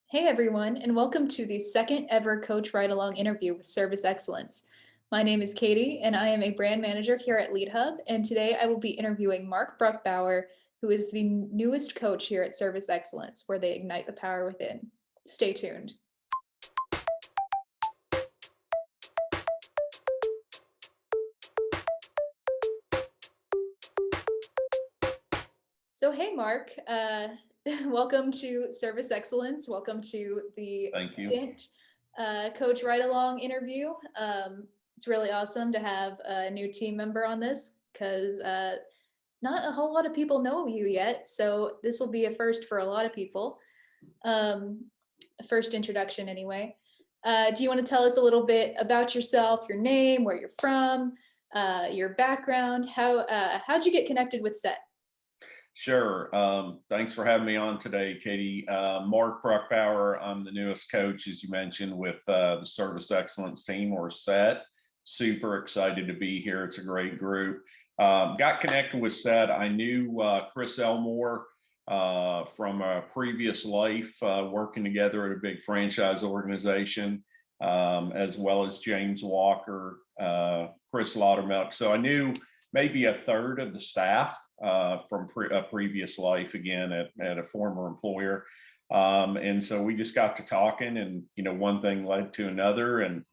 Hey everyone, and welcome to the second ever Coach Ride Along interview with Service Excellence. My name is Katie, and I am a brand manager here at Lead Hub. And today I will be interviewing Mark Bruckbauer, who is the newest coach here at Service Excellence, where they ignite the power within. Stay tuned. So, hey Mark, welcome to Service Excellence. Welcome to the Thank you. second Coach Ride Along interview. It's really awesome to have a new team member on this because not a whole lot of people know you yet. So this will be a first for a lot of people. A first introduction, anyway. Do you want to tell us a little bit about yourself, your name, where you're from, your background? How'd you get connected with SET? Sure. Thanks for having me on today, Katie. Mark Bruckbauer. I'm the newest coach, as you mentioned, with the Service Excellence team, or SET. Super excited to be here. It's a great group. Got connected with SET. I knew Chris Elmore from a previous life, working together at a big franchise organization, as well as James Walker, Chris Laudermilk. So I knew maybe a third of the staff from a previous life, again at a former employer. And so we just got to talking, and one thing led to another, and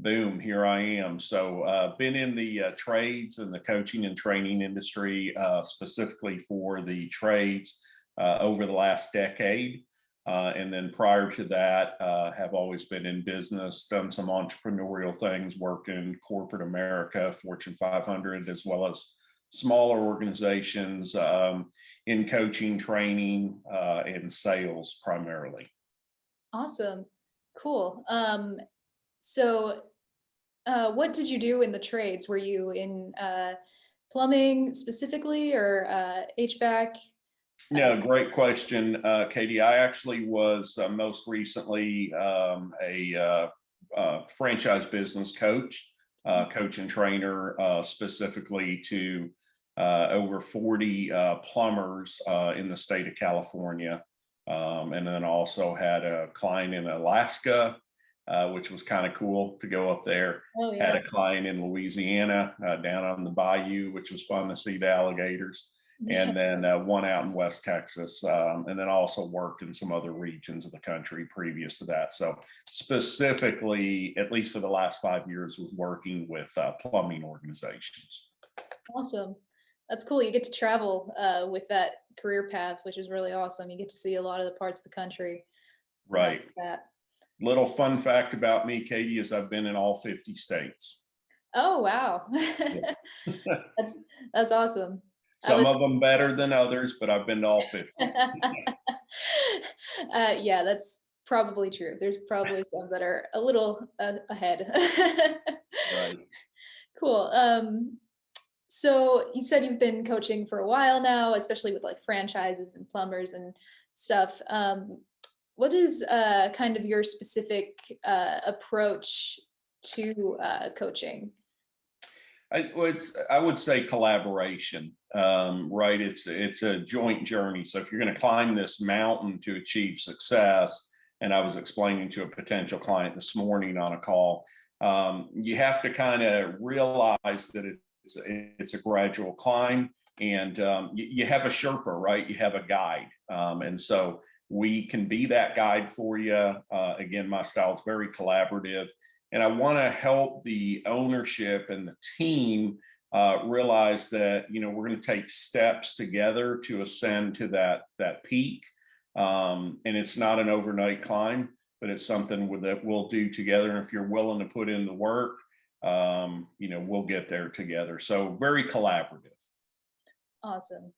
boom, here I am. So been in the trades and the coaching and training industry, specifically for the trades, over the last decade. And then prior to that, have always been in business, done some entrepreneurial things, worked in corporate America, Fortune 500, as well as smaller organizations, in coaching, training, and sales primarily. Awesome. Cool. So what did you do in the trades? Were you in plumbing specifically, or HVAC? No, great question, Katie. I actually was most recently a franchise business coach, coach and trainer, specifically to over 40 plumbers in the state of California. And then also had a client in Alaska, which was kind of cool to go up there. Oh Had yeah. a client in Louisiana, down on the bayou, which was fun to see the alligators. And then one out in West Texas, and then also worked in some other regions of the country previous to that. So specifically, at least for the last 5 years, was working with plumbing organizations. Awesome. That's cool. You get to travel with that career path, which is really awesome. You get to see a lot of the parts of the country. I like Right. that. Little fun fact about me, Katie, is I've been in all 50 states. Oh wow. Yeah. That's that's awesome. I Some was of them better than others, but I've been to all 50. yeah, that's probably true. There's probably some that are a little ahead. Right. Cool. So you said you've been coaching for a while now, especially with like franchises and plumbers and stuff. What is kind of your specific approach to coaching? I would say collaboration, right? It's a joint journey. So if you're going to climb this mountain to achieve success, and I was explaining to a potential client this morning on a call, you have to kind of realize that it's a gradual climb, and you have a Sherpa, right? You have a guide, and so we can be that guide for you. Again, my style is very collaborative, and I want to help the ownership and the team realize that we're going to take steps together to ascend to that peak, and it's not an overnight climb, but it's something that we'll do together. And if you're willing to put in the work, we'll get there together. So very collaborative. Awesome.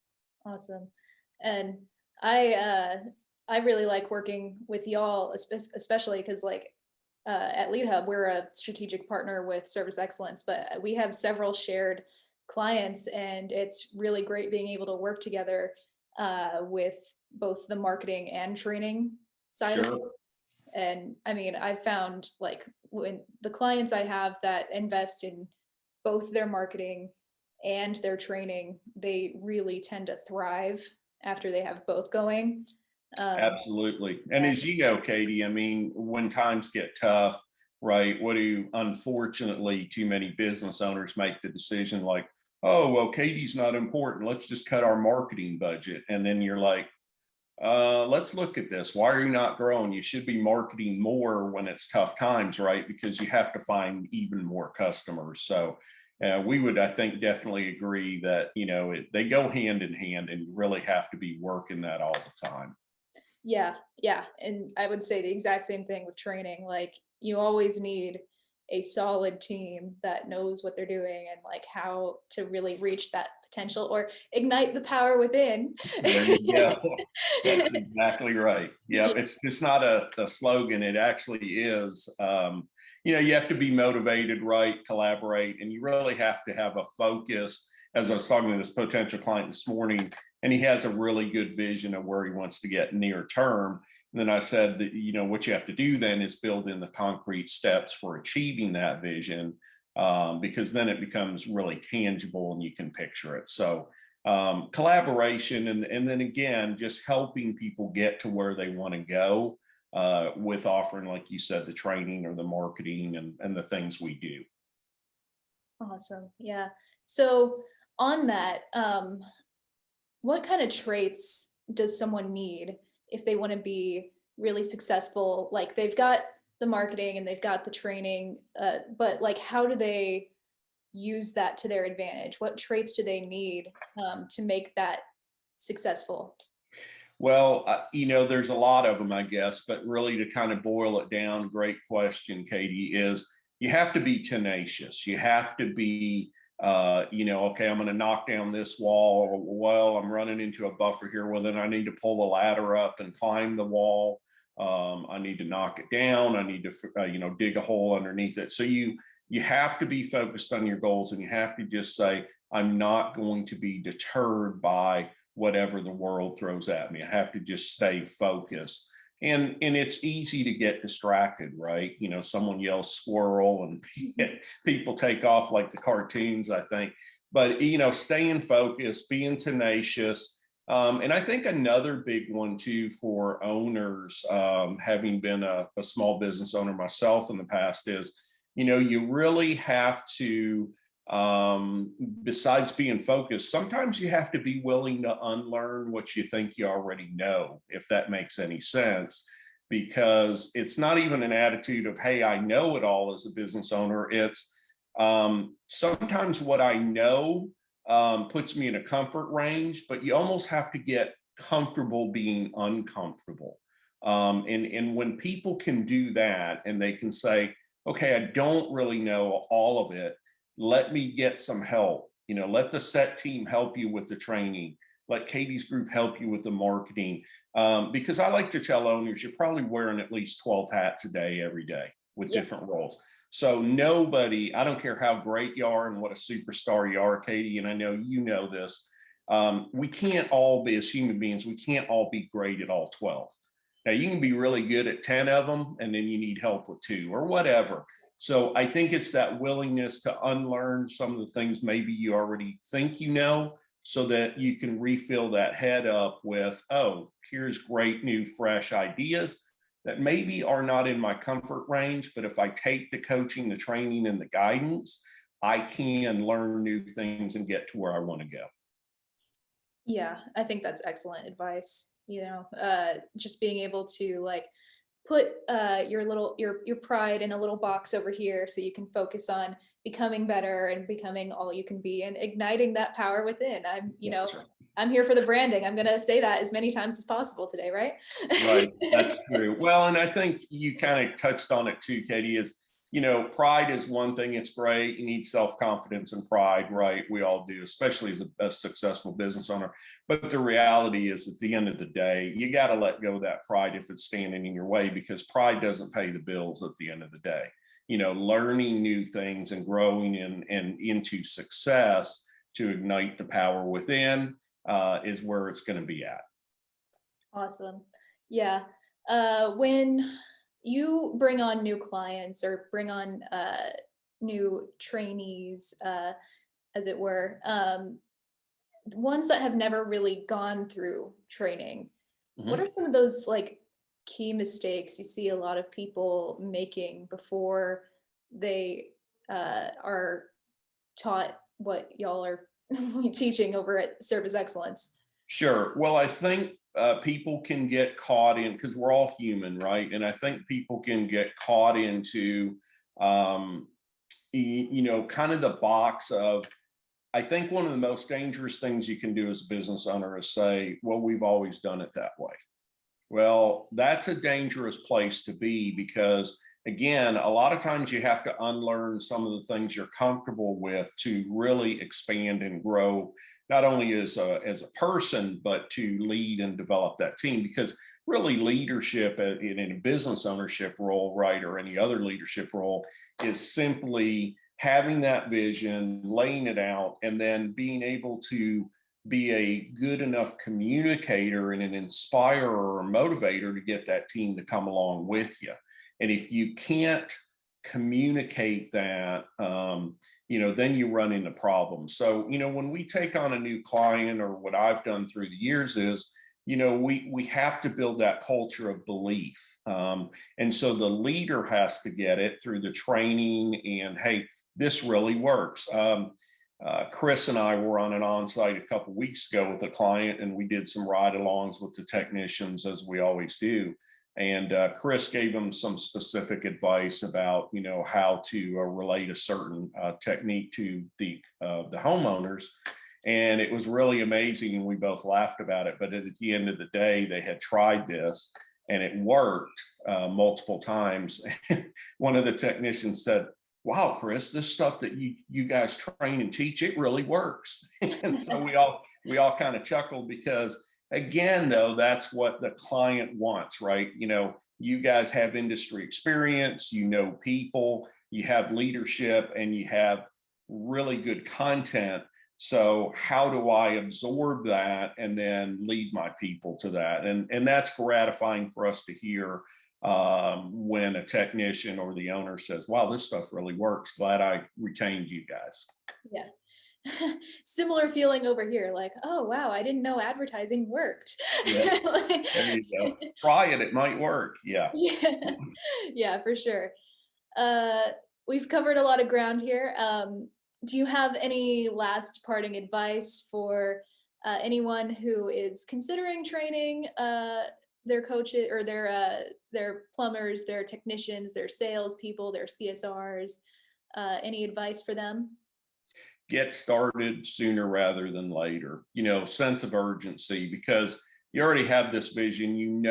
Awesome. And I I really like working with y'all, especially because like at Lead Hub, we're a strategic partner with Service Excellence, but we have several shared clients, and it's really great being able to work together with both the marketing and training side of it. Sure. And I mean, I've found like when the clients I have that invest in both their marketing and their training, they really tend to thrive after they have both going. Absolutely. And Yeah, as you know, Katie, I mean, when times get tough, right, what do unfortunately too many business owners make the decision like, oh, well, Katie's not important. Let's just cut our marketing budget. And then you're like, let's look at this. Why are you not growing? You should be marketing more when it's tough times, right? Because you have to find even more customers. So we would, I think, definitely agree that, they go hand in hand and you really have to be working that all the time. yeah, yeah. And I would say the exact same thing with training. Like, you always need a solid team that knows what they're doing and like how to really reach that potential or ignite the power within. There you go. That's exactly right. Yeah, it's just not a slogan. It actually is. You have to be motivated, right? Collaborate, and you really have to have a focus. As I was talking to this potential client this morning, and he has a really good vision of where he wants to get near term. And then I said that, what you have to do then is build in the concrete steps for achieving that vision, because then it becomes really tangible and you can picture it. So collaboration, and then again, just helping people get to where they want to go, with offering, like you said, the training or the marketing and the things we do. Awesome. Yeah. So on that, what kind of traits does someone need if they want to be really successful? Like, they've got the marketing and they've got the training, but like, how do they use that to their advantage? What traits do they need to make that successful? Well, there's a lot of them, I guess, but really to kind of boil it down, great question, Katie, is you have to be tenacious. You have to be, okay, I'm going to knock down this wall. Well, I'm running into a buffer here. Well, then I need to pull the ladder up and climb the wall. I need to knock it down. I need to, dig a hole underneath it. So you have to be focused on your goals, and you have to just say, I'm not going to be deterred by whatever the world throws at me. I have to just stay focused. And it's easy to get distracted, right? Someone yells squirrel and people take off like the cartoons, I think. But staying focused, being tenacious. And I think another big one too for owners, having been a small business owner myself in the past, is you really have to, besides being focused, sometimes you have to be willing to unlearn what you think you already know, if that makes any sense. Because it's not even an attitude of, hey, I know it all as a business owner. It's sometimes what I know puts me in a comfort range, but you almost have to get comfortable being uncomfortable. And when people can do that and they can say, okay, I don't really know all of it, let me get some help. Let the set team help you with the training. Let Katie's group help you with the marketing. Because I like to tell owners, you're probably wearing at least 12 hats a day, every day, with Yeah. different roles. So nobody, I don't care how great you are and what a superstar you are, Katie, and I know you know this, we can't all be, as human beings, we can't all be great at all 12. Now, you can be really good at 10 of them, and then you need help with two or whatever. So I think it's that willingness to unlearn some of the things maybe you already think you know, so that you can refill that head up with, oh, here's great new fresh ideas that maybe are not in my comfort range, but if I take the coaching, the training, and the guidance, I can learn new things and get to where I want to go. Yeah, I think that's excellent advice. Just being able to like put your pride in a little box over here so you can focus on becoming better and becoming all you can be and igniting that power within. That's right. I'm here for the branding. I'm going to say that as many times as possible today, right? Right. That's true. Well, and I think you kind of touched on it too, Katie, is, pride is one thing. It's great. You need self-confidence and pride, right? We all do, especially as a successful business owner. But the reality is, at the end of the day, you got to let go of that pride if it's standing in your way, because pride doesn't pay the bills at the end of the day. Learning new things and growing and into success to ignite the power within, is where it's going to be at. Awesome. Yeah. When you bring on new clients or bring on new trainees, as it were, ones that have never really gone through training, What Mhm. are some of those like key mistakes you see a lot of people making before they are taught what y'all are teaching over at Service Excellence? Sure. Well, I think people can get caught in because we're all human, right? And I think people can get caught into, um, kind of the box of. I think one of the most dangerous things you can do as a business owner is say, "Well, we've always done it that way." Well, that's a dangerous place to be because, again, a lot of times you have to unlearn some of the things you're comfortable with to really expand and grow, not only as a person, but to lead and develop that team. Because really, leadership in a business ownership role, right, or any other leadership role, is simply having that vision, laying it out, and then being able to be a good enough communicator and an inspirer or a motivator to get that team to come along with you. And if you can't communicate that, then you run into problems. So, when we take on a new client, or what I've done through the years is, we have to build that culture of belief. And so the leader has to get it through the training and, hey, this really works. Chris and I were on an on-site a couple weeks ago with a client, and we did some ride-alongs with the technicians, as we always do. And Chris gave them some specific advice about, how to relate a certain technique to the homeowners, and it was really amazing. And we both laughed about it. But at the end of the day, they had tried this, and it worked multiple times. One of the technicians said, "Wow, Chris, this stuff that you guys train and teach, it really works." And so we all kind of chuckled because, again, though, that's what the client wants, right? You guys have industry experience, people, you have leadership, and you have really good content. So how do I absorb that and then lead my people to that? And that's gratifying for us to hear, when a technician or the owner says, "Wow, this stuff really works. Glad I retained you guys." Yeah. Similar feeling over here, like, oh wow, I didn't know advertising worked. Yeah, Like, there you go. Try it; it might work. Yeah. yeah, yeah, for sure. Uh, we've covered a lot of ground here. Do you have any last parting advice for anyone who is considering training their coaches or their plumbers, their technicians, their salespeople, their CSRs? Any advice for them? Get started sooner rather than later. Sense of urgency, because you already have this vision. You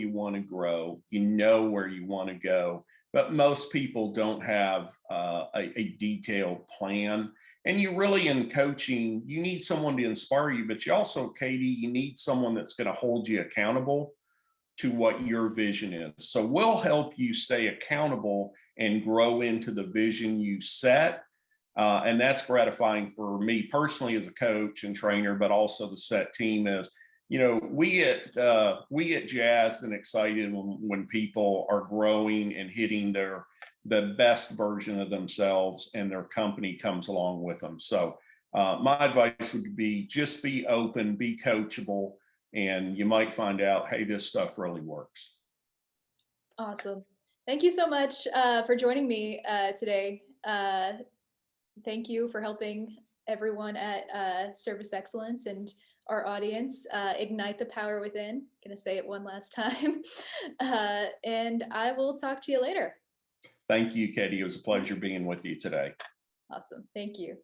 want to grow. You know where you want to go. But most people don't have a detailed plan. And you really, in coaching, you need someone to inspire you, but you also, Katie, you need someone that's going to hold you accountable to what your vision is. So we'll help you stay accountable and grow into the vision you set. And that's gratifying for me personally as a coach and trainer, but also the set team is, we get jazzed and excited when people are growing and hitting the best version of themselves, and their company comes along with them. So my advice would be just be open, be coachable, and you might find out, hey, this stuff really works. Awesome. Thank you so much for joining me today. Thank you for helping everyone at Service Excellence and our audience ignite the power within. Gonna say it one last time. And I will talk to you later. Thank you, Katie. It was a pleasure being with you today. Awesome. Thank you.